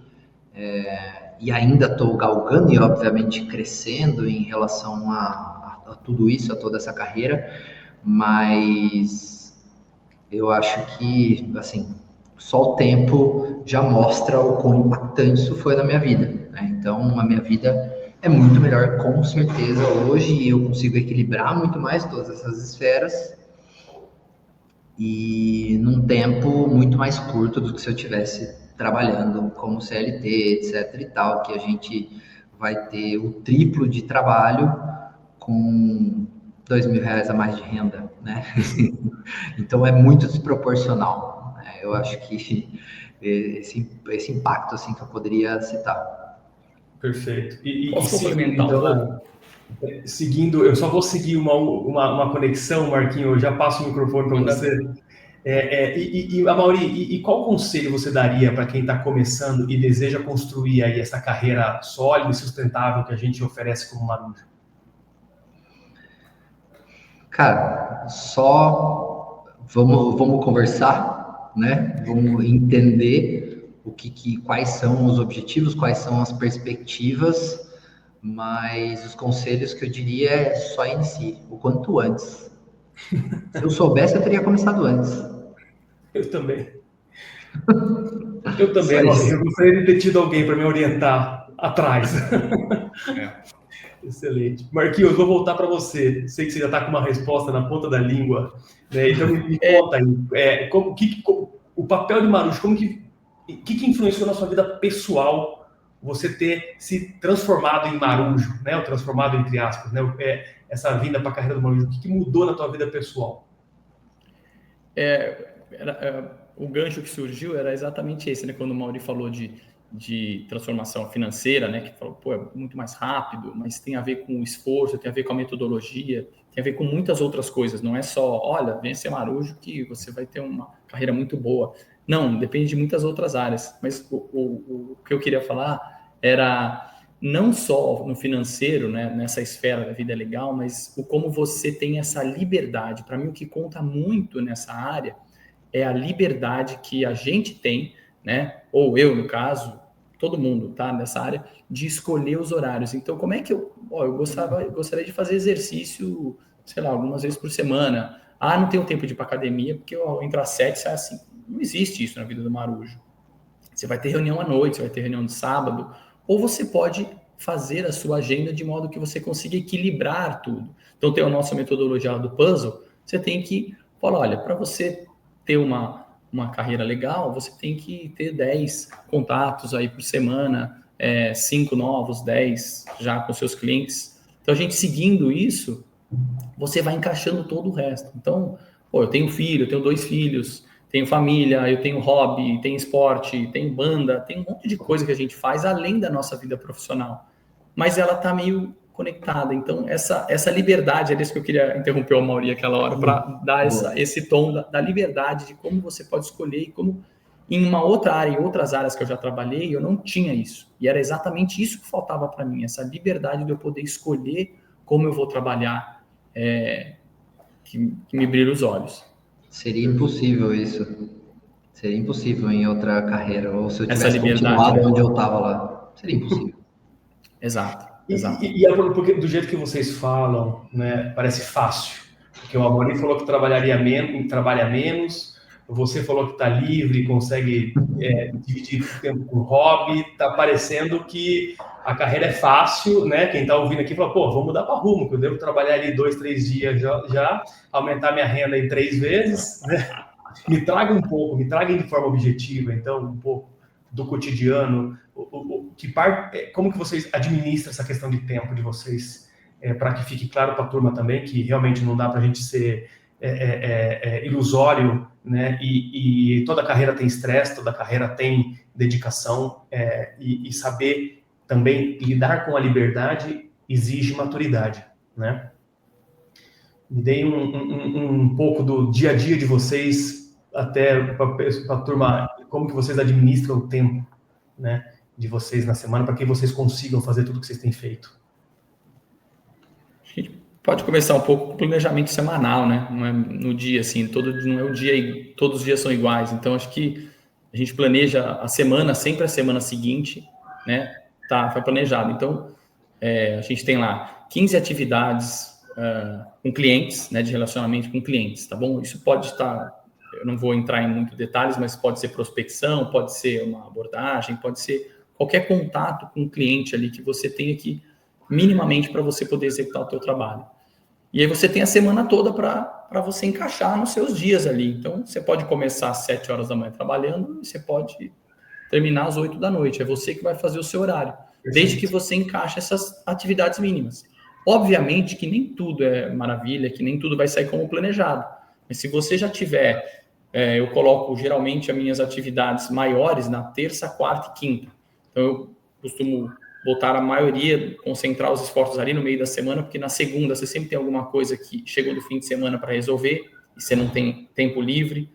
e ainda estou galgando e obviamente crescendo em relação a tudo isso, a toda essa carreira, mas eu acho que, assim, só o tempo já mostra o quão impactante isso foi na minha vida, né? Então, a minha vida é muito melhor, com certeza, hoje, e eu consigo equilibrar muito mais todas essas esferas e num tempo muito mais curto do que se eu tivesse trabalhando como CLT, etc e tal, que a gente vai ter o triplo de trabalho com R$2.000 a mais de renda, né? Então é muito desproporcional, né? Eu acho que esse impacto assim que eu poderia citar. Perfeito. E Posso seguindo, complementar seguindo, eu só vou seguir uma conexão, Marquinho, eu já passo o microfone para você. Amaury, e qual conselho você daria para quem está começando e deseja construir aí essa carreira sólida e sustentável que a gente oferece como Marujo? Cara, só vamos conversar, né? Vamos entender quais são os objetivos, quais são as perspectivas, mas os conselhos que eu diria é só inicie, o quanto antes. Se eu soubesse, eu teria começado antes. Eu também. Eu também, eu gostaria de ter tido alguém para me orientar atrás. Excelente. Marquinhos, vou voltar para você. Sei que você já está com uma resposta na ponta da língua, né? Então me conta aí, o papel de Marujo, que influenciou na sua vida pessoal você ter se transformado em Marujo, né? Ou transformado entre aspas, né? Essa vinda para a carreira do Marujo, o que mudou na tua vida pessoal? O gancho que surgiu era exatamente esse, né? Quando o Mauri falou de transformação financeira, né? Que falou, pô, é muito mais rápido, mas tem a ver com o esforço, tem a ver com a metodologia, tem a ver com muitas outras coisas. Não é só, olha, vem ser Marujo que você vai ter uma carreira muito boa. Não, depende de muitas outras áreas. Mas o que eu queria falar era não só no financeiro, né, nessa esfera da vida legal, mas o como você tem essa liberdade. Para mim, o que conta muito nessa área é a liberdade que a gente tem, né? Ou eu, no caso, todo mundo, tá? Nessa área, de escolher os horários. Então, como é que eu gostaria de fazer exercício, sei lá, algumas vezes por semana. Ah, não tenho tempo de ir para academia, porque eu entro às 7, sai assim. Não existe isso na vida do Marujo. Você vai ter reunião à noite, você vai ter reunião de sábado, ou você pode fazer a sua agenda de modo que você consiga equilibrar tudo. Então, tem a nossa metodologia do puzzle, você tem que falar, olha, para você ter uma carreira legal, você tem que ter 10 contatos aí por semana, 5 novos, 10 já com seus clientes. Então, a gente seguindo isso, você vai encaixando todo o resto. Então, eu tenho filho, eu tenho 2 filhos, tenho família, eu tenho hobby, tenho esporte, tenho banda, tem um monte de coisa que a gente faz além da nossa vida profissional. Mas ela está meio conectada. Então, essa liberdade, é isso que eu queria interromper o Mauri aquela hora, para dar esse tom da liberdade de como você pode escolher e como em uma outra área, em outras áreas que eu já trabalhei, eu não tinha isso. E era exatamente isso que faltava para mim, essa liberdade de eu poder escolher como eu vou trabalhar, que me brilha os olhos. Seria impossível isso. Seria impossível em outra carreira, ou se eu Essa tivesse continuado onde eu estava lá. Seria impossível. Exato. E porque do jeito que vocês falam, né, parece fácil. Porque o Amorim falou que trabalha menos, você falou que está livre, consegue dividir o tempo com hobby, está parecendo que a carreira é fácil, né? Quem está ouvindo aqui fala, pô, vou mudar para Rumo, que eu devo trabalhar ali 2, 3 dias já, aumentar minha renda em 3 vezes, né? Me traga de forma objetiva, então, um pouco do cotidiano, como que vocês administram essa questão de tempo de vocês, para que fique claro para a turma também que realmente não dá para a gente ser ilusório, né? E toda carreira tem estresse, toda carreira tem dedicação, e saber também lidar com a liberdade exige maturidade, né? Me deem um pouco do dia a dia de vocês, até para a turma, como que vocês administram o tempo, né, de vocês na semana, para que vocês consigam fazer tudo que vocês têm feito. A gente pode começar um pouco com o planejamento semanal, né? Não é no dia, assim, não é o dia, todos os dias são iguais. Então, acho que a gente planeja a semana, sempre a semana seguinte, né? Foi planejado. Então, a gente tem lá 15 atividades com clientes, né? De relacionamento com clientes, tá bom? Isso pode estar, eu não vou entrar em muitos detalhes, mas pode ser prospecção, pode ser uma abordagem, pode ser qualquer contato com o cliente ali que você tenha que minimamente para você poder executar o teu trabalho. E aí você tem a semana toda para você encaixar nos seus dias ali. Então, você pode começar às 7 horas da manhã trabalhando e você pode terminar às 8 da noite. É você que vai fazer o seu horário, desde que você encaixe essas atividades mínimas. Obviamente que nem tudo é maravilha, que nem tudo vai sair como planejado. Mas se você já tiver, eu coloco geralmente as minhas atividades maiores na terça, quarta e quinta. Então, eu costumo botar a maioria, concentrar os esforços ali no meio da semana, porque na segunda você sempre tem alguma coisa que chegou do fim de semana para resolver e você não tem tempo livre.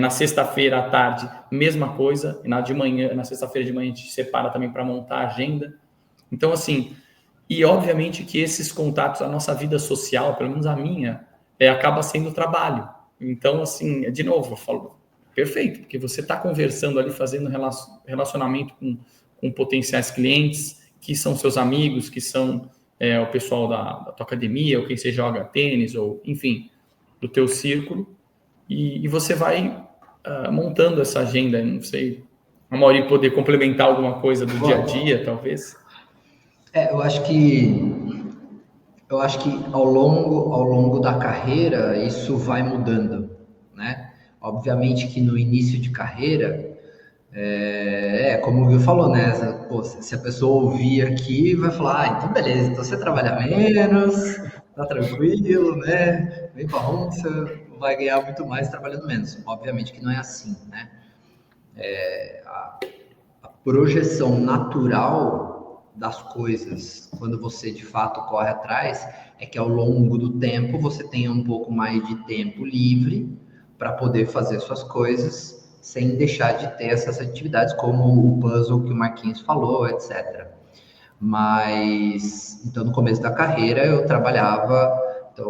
Na sexta-feira à tarde, mesma coisa. E na sexta-feira de manhã a gente separa também para montar a agenda. Então, assim, e obviamente que esses contatos, a nossa vida social, pelo menos a minha, acaba sendo trabalho. Então, assim, de novo, eu falo, perfeito, porque você está conversando ali, fazendo relacionamento com potenciais clientes, que são seus amigos, que são o pessoal da tua academia, ou quem você joga tênis, ou enfim, do teu círculo, e você vai montando essa agenda. Não sei, a Mauri poder complementar alguma coisa do dia a dia, talvez. Eu acho que ao longo da carreira isso vai mudando, né? Obviamente que no início de carreira, como o Will falou, né? Pô, se a pessoa ouvir aqui, vai falar, então beleza, então você trabalha menos, tá tranquilo, né? Vem pra Home, você vai ganhar muito mais trabalhando menos. Obviamente que não é assim, né? A projeção natural das coisas, quando você de fato corre atrás, é que ao longo do tempo você tenha um pouco mais de tempo livre para poder fazer suas coisas sem deixar de ter essas atividades, como o puzzle que o Marquinhos falou, etc. Mas, então, no começo da carreira, eu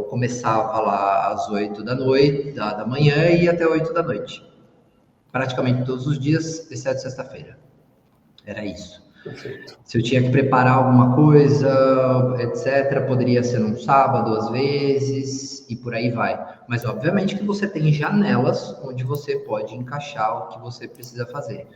começava lá às 8 da manhã e ia até 8 da noite. Praticamente todos os dias, exceto sexta-feira. Era isso. Perfeito. Se eu tinha que preparar alguma coisa, etc., poderia ser num sábado, às vezes, e por aí vai. Mas, obviamente, que você tem janelas onde você pode encaixar o que você precisa fazer.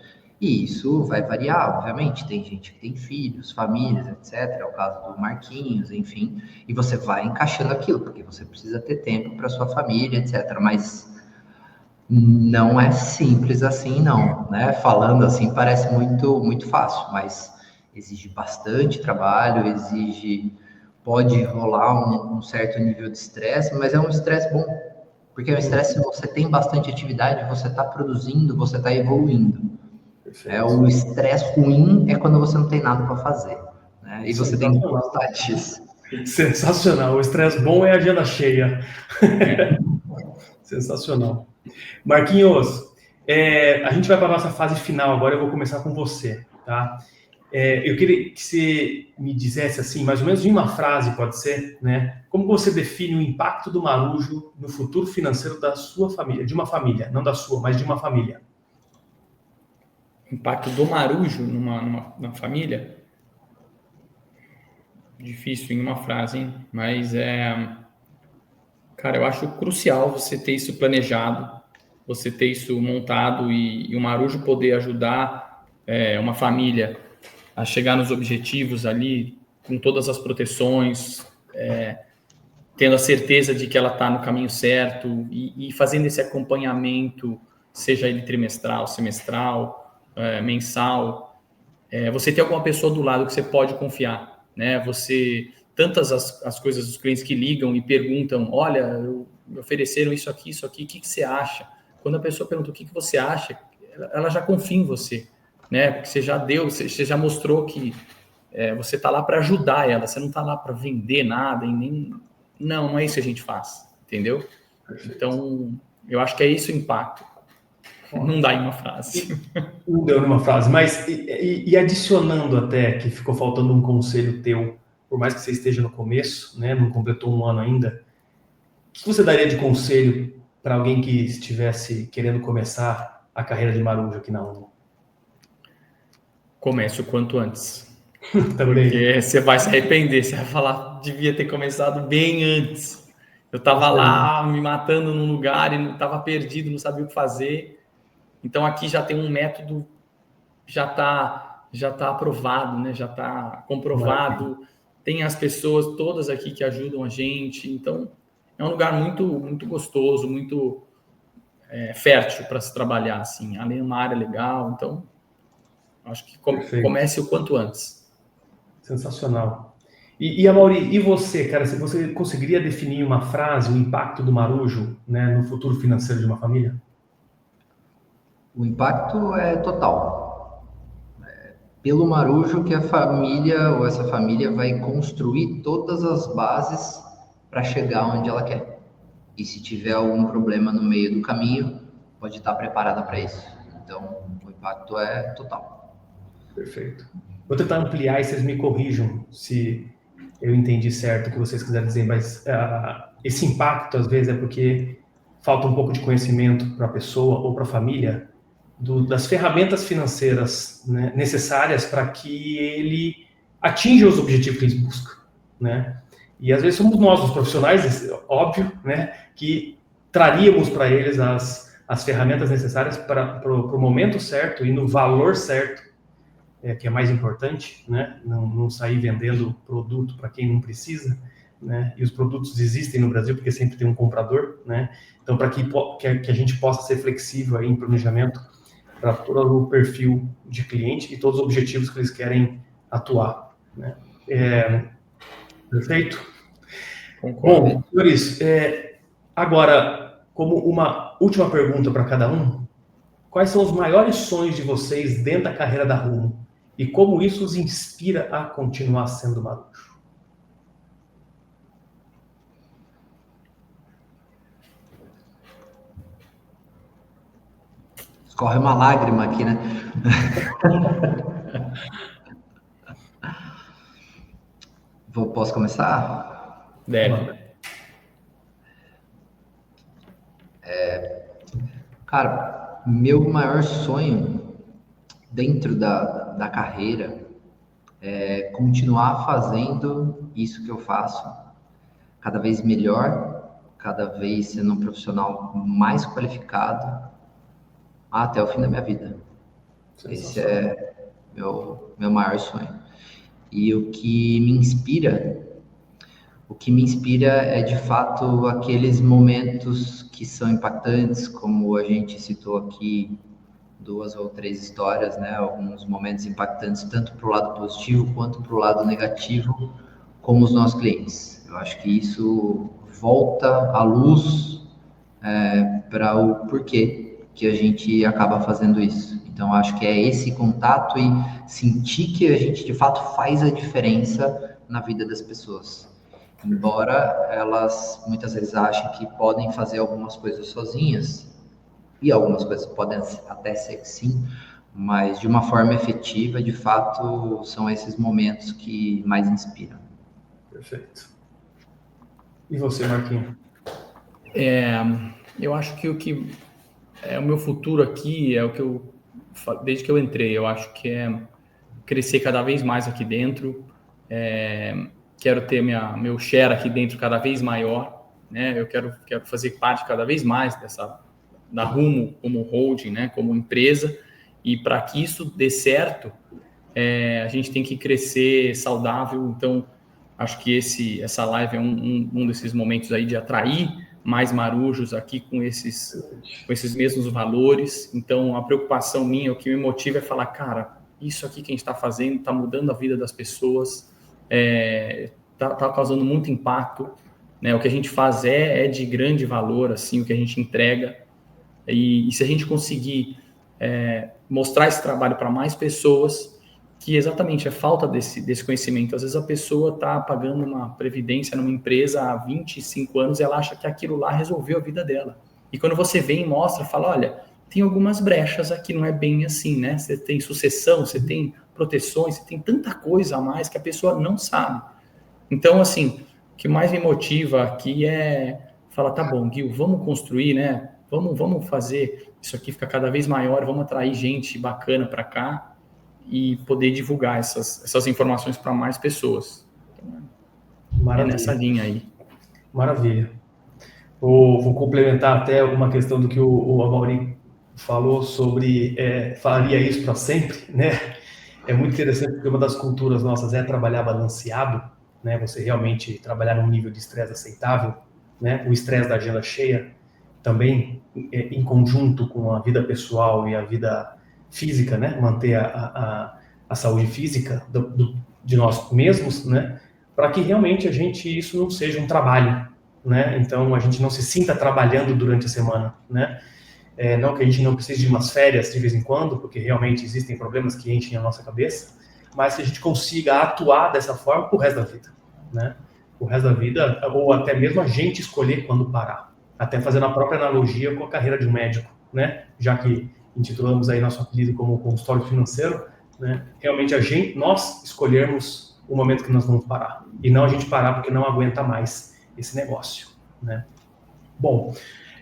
E isso vai variar, obviamente. Tem gente que tem filhos, famílias, etc. É o caso do Marquinhos, enfim. E você vai encaixando aquilo, porque você precisa ter tempo para sua família, etc. Mas não é simples assim, não, né? Falando assim parece muito fácil, mas exige bastante trabalho, pode rolar um certo nível de estresse, mas é um estresse bom, porque é um estresse, se você tem bastante atividade, você está produzindo, você está evoluindo. O estresse ruim é quando você não tem nada para fazer, né? E você tem que gostar disso. Sensacional. O estresse bom é a agenda cheia. Sensacional. Marquinhos, a gente vai para a nossa fase final agora, eu vou começar com você, tá? Eu queria que você me dissesse assim, mais ou menos em uma frase, pode ser, né? Como você define o impacto do Marujo no futuro financeiro da sua família, de uma família, não da sua, mas de uma família? Impacto do Marujo numa família? Difícil em uma frase, hein? Mas cara, eu acho crucial você ter isso planejado, você ter isso montado e o Marujo poder ajudar uma família a chegar nos objetivos ali com todas as proteções, tendo a certeza de que ela está no caminho certo e fazendo esse acompanhamento, seja ele trimestral, semestral, mensal. Você ter alguma pessoa do lado que você pode confiar, né? Tantas as coisas dos clientes que ligam e perguntam, olha, me ofereceram isso aqui, o que você acha? Quando a pessoa pergunta o que você acha, ela já confia em você, né? Porque você já mostrou que você está lá para ajudar ela, você não está lá para vender nada, não é isso que a gente faz, entendeu? Perfeito. Então, eu acho que é isso o impacto. Não dá em uma frase. Não deu numa frase, mas e adicionando até que ficou faltando um conselho teu, por mais que você esteja no começo, né, não completou um ano ainda, o que você daria de conselho para alguém que estivesse querendo começar a carreira de Marujo aqui na ONU? Comece o quanto antes. Também. Porque você vai se arrepender, você vai falar, devia ter começado bem antes. Eu estava lá me matando num lugar e estava perdido, não sabia o que fazer. Então aqui já tem um método, já tá aprovado, né? Já está comprovado. Tem as pessoas todas aqui que ajudam a gente. Então é um lugar muito gostoso, muito fértil para se trabalhar, assim. Além de uma área legal, então acho que comece o quanto antes. Sensacional. E Amaury, e você, cara, se você conseguiria definir em uma frase o impacto do Marujo, né, no futuro financeiro de uma família? O impacto é total. Pelo Marujo que a família ou essa família vai construir todas as bases para chegar onde ela quer. E se tiver algum problema no meio do caminho, pode estar preparada para isso. Então, o impacto é total. Perfeito. Vou tentar ampliar e vocês me corrijam se eu entendi certo o que vocês quiserem dizer, mas esse impacto, às vezes, é porque falta um pouco de conhecimento para a pessoa ou para a família das ferramentas financeiras, né, necessárias para que ele atinja os objetivos que eles buscam, né? E, às vezes, somos nós, os profissionais, óbvio, né, que traríamos para eles as as ferramentas necessárias para o momento certo e no valor certo, que é mais importante, né? Não sair vendendo produto para quem não precisa, né? E os produtos existem no Brasil porque sempre tem um comprador, né? Então, para que a gente possa ser flexível aí em planejamento para todo o perfil de cliente e todos os objetivos que eles querem atuar, né? Perfeito? Concordo. Bom, senhores, agora, como uma última pergunta para cada um, quais são os maiores sonhos de vocês dentro da carreira da Rumo? E como isso os inspira a continuar sendo marujo? Escorre uma lágrima aqui, né? Posso começar? Deve. Cara, meu maior sonho dentro da carreira é continuar fazendo isso que eu faço, cada vez melhor, cada vez sendo um profissional mais qualificado até o fim da minha vida. Esse é meu maior sonho. E o que me inspira é de fato aqueles momentos que são impactantes, como a gente citou aqui 2 ou 3 histórias, né? Alguns momentos impactantes tanto para o lado positivo quanto para o lado negativo, com os nossos clientes. Eu acho que isso volta à luz para o porquê que a gente acaba fazendo isso. Então, acho que é esse contato e sentir que a gente de fato faz a diferença na vida das pessoas. Embora elas muitas vezes achem que podem fazer algumas coisas sozinhas, e algumas coisas podem até ser que sim, mas de uma forma efetiva, de fato, são esses momentos que mais inspiram. Perfeito. E você, Marquinhos? Eu acho que o que é o meu futuro aqui é o que eu, desde que eu entrei, eu acho que é crescer cada vez mais aqui dentro, quero ter meu share aqui dentro cada vez maior, né? Eu quero fazer parte cada vez mais da Rumo como holding, né? Como empresa, e para que isso dê certo, a gente tem que crescer saudável. Então, acho que essa live é um desses momentos aí de atrair mais marujos aqui com esses mesmos valores. Então, a preocupação minha, o que me motiva é falar, cara, isso aqui que a gente está fazendo está mudando a vida das pessoas, tá causando muito impacto, né? O que a gente faz é de grande valor, assim, o que a gente entrega. E se a gente conseguir mostrar esse trabalho para mais pessoas, que exatamente é falta desse conhecimento. Às vezes a pessoa está pagando uma previdência numa empresa há 25 anos e ela acha que aquilo lá resolveu a vida dela. E quando você vem e mostra, fala, olha, tem algumas brechas aqui, não é bem assim, né? Você tem sucessão, você tem proteções, você tem tanta coisa a mais que a pessoa não sabe. Então, assim, o que mais me motiva aqui é falar, tá bom, Gil, vamos construir, né? Vamos fazer isso aqui ficar cada vez maior, vamos atrair gente bacana para cá e poder divulgar essas informações para mais pessoas. Então, é nessa linha aí. Maravilha. Vou complementar até uma questão do que o Amaury falou sobre faria isso para sempre, né? É muito interessante porque uma das culturas nossas é trabalhar balanceado, né? Você realmente trabalhar num nível de estresse aceitável, né? O estresse da agenda cheia também em conjunto com a vida pessoal e a vida física, né? Manter a saúde física de nós mesmos, né? Para que realmente isso não seja um trabalho, né? Então a gente não se sinta trabalhando durante a semana, né? Não que a gente não precise de umas férias de vez em quando, porque realmente existem problemas que enchem a nossa cabeça, mas que a gente consiga atuar dessa forma pro resto da vida, né? O resto da vida, ou até mesmo a gente escolher quando parar, até fazendo a própria analogia com a carreira de um médico, né? Já que intitulamos aí nosso apelido como consultório financeiro, né? Realmente nós escolhermos o momento que nós vamos parar, e não a gente parar porque não aguenta mais esse negócio, né? Bom,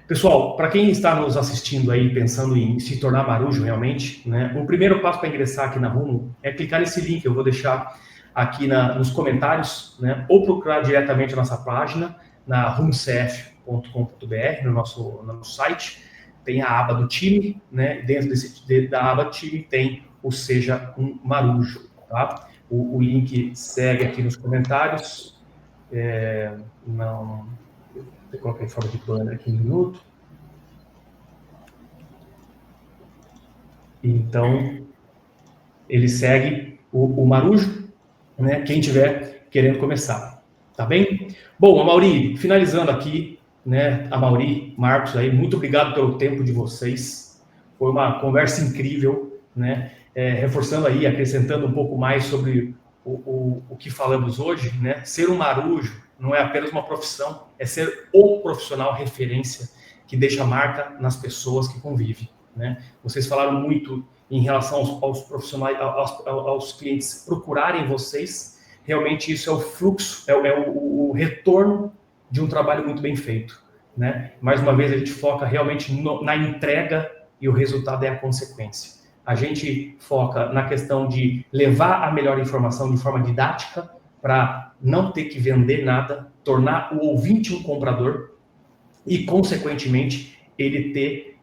pessoal, para quem está nos assistindo aí, pensando em se tornar marujo realmente, né? O primeiro passo para ingressar aqui na Rumo é clicar nesse link, eu vou deixar aqui nos comentários, né? Ou procurar diretamente a nossa página, na rumocf.com.br, no nosso site, tem a aba do time, né? Dentro da aba time tem o Seja um Marujo, tá? O link segue aqui nos comentários. Não, eu coloquei em forma de banner aqui um minuto. Então, ele segue o Marujo, né? Quem tiver querendo começar, tá bem? Bom, Amaury, finalizando aqui, né? Amaury, Marcos, aí, muito obrigado pelo tempo de vocês. Foi uma conversa incrível, né? Reforçando aí, acrescentando um pouco mais sobre o que falamos hoje, né? Ser um marujo não é apenas uma profissão, é ser o profissional referência que deixa marca nas pessoas que convivem, né? Vocês falaram muito em relação aos profissionais, aos clientes procurarem vocês. Realmente isso é o fluxo, o retorno de um trabalho muito bem feito, né? Mais uma vez a gente foca realmente na entrega e o resultado é a consequência. A gente foca na questão de levar a melhor informação de forma didática para não ter que vender nada, tornar o ouvinte um comprador e, consequentemente, ele ter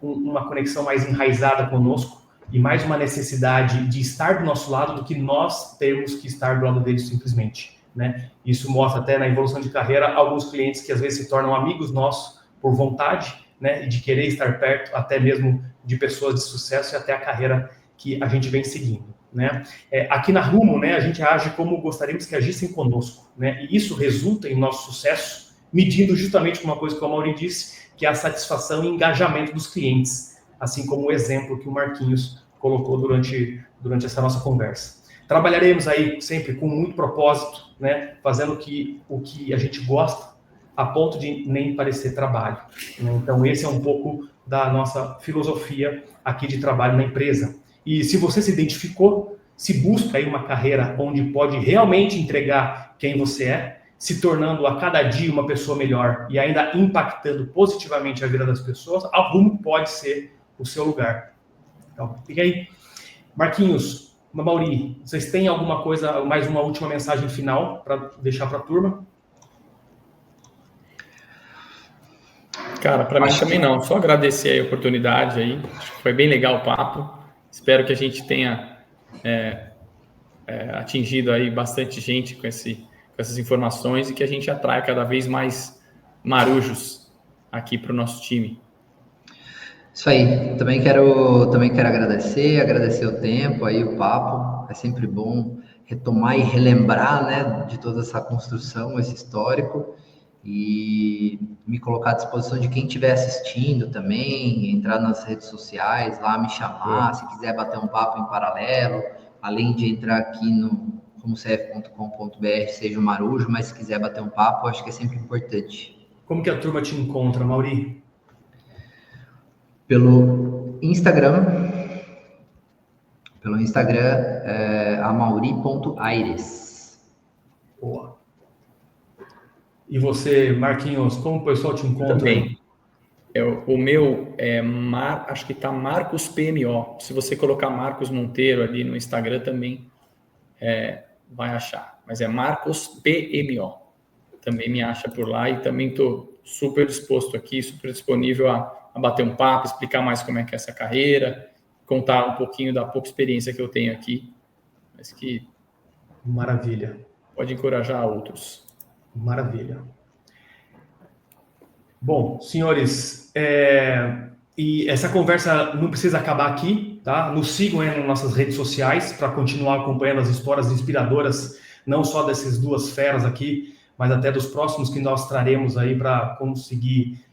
uma conexão mais enraizada conosco e mais uma necessidade de estar do nosso lado do que nós termos que estar do lado dele simplesmente, né? Isso mostra até na evolução de carreira alguns clientes que às vezes se tornam amigos nossos por vontade, né, e de querer estar perto até mesmo de pessoas de sucesso e até a carreira que a gente vem seguindo, né? Aqui na Rumo, né, a gente age como gostaríamos que agissem conosco, né? E isso resulta em nosso sucesso, medindo justamente uma coisa que o Amaury disse, que é a satisfação e engajamento dos clientes, assim como o exemplo que o Marquinhos colocou durante essa nossa conversa. Trabalharemos aí sempre com muito propósito, né, fazendo o que a gente gosta, a ponto de nem parecer trabalho, né? Então, esse é um pouco da nossa filosofia aqui de trabalho na empresa. E se você se identificou, se busca aí uma carreira onde pode realmente entregar quem você é, se tornando a cada dia uma pessoa melhor e ainda impactando positivamente a vida das pessoas, a Rumo pode ser o seu lugar. Então, fica aí. Marquinhos, Amaury, vocês têm alguma coisa, mais uma última mensagem final para deixar para a turma? Cara, para mim também não. Só agradecer a oportunidade aí. Acho que foi bem legal o papo. Espero que a gente tenha atingido aí bastante gente com essas informações e que a gente atraia cada vez mais marujos aqui para o nosso time. Isso aí. Também quero agradecer o tempo aí, o papo. É sempre bom retomar e relembrar, né, de toda essa construção, esse histórico. E me colocar à disposição de quem estiver assistindo também, entrar nas redes sociais, lá me chamar, se quiser bater um papo em paralelo, além de entrar aqui no rumocf.com.br, seja um marujo, mas se quiser bater um papo, acho que é sempre importante. Como que a turma te encontra, Amaury? Pelo Instagram, amaury.aires. Boa. E você, Marquinhos, como o pessoal te encontra? Também. O meu acho que está Marcos PMO. Se você colocar Marcos Monteiro ali no Instagram também vai achar. Mas é Marcos PMO. Também me acha por lá e também estou super disposto aqui, super disponível a bater um papo, explicar mais como é que é essa carreira, contar um pouquinho da pouca experiência que eu tenho aqui, mas que... Maravilha. Pode encorajar outros. Maravilha. Bom, senhores, e essa conversa não precisa acabar aqui, tá? Nos sigam aí nas nossas redes sociais para continuar acompanhando as histórias inspiradoras, não só dessas duas feras aqui, mas até dos próximos que nós traremos aí para conseguir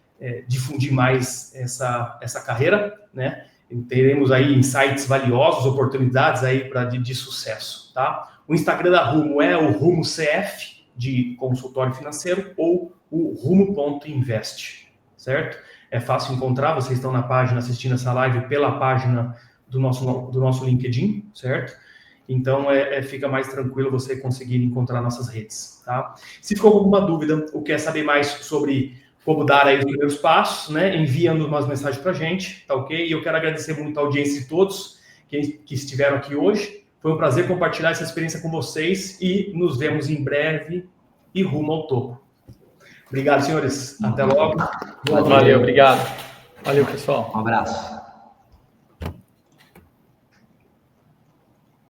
difundir mais essa carreira, né? E teremos aí insights valiosos, oportunidades aí de sucesso, tá? O Instagram da Rumo é o Rumo CF, de consultório financeiro, ou o rumo.invest, certo? É fácil encontrar, vocês estão na página assistindo essa live pela página do nosso LinkedIn, certo? Então, fica mais tranquilo você conseguir encontrar nossas redes, tá? Se ficou com alguma dúvida ou quer saber mais sobre como dar aí os primeiros passos, né? Enviando umas mensagens para a gente, tá ok? E eu quero agradecer muito a audiência de todos que estiveram aqui hoje. Foi um prazer compartilhar essa experiência com vocês e nos vemos em breve e rumo ao topo. Obrigado, senhores. Até logo. Valeu, obrigado. Valeu, pessoal. Um abraço.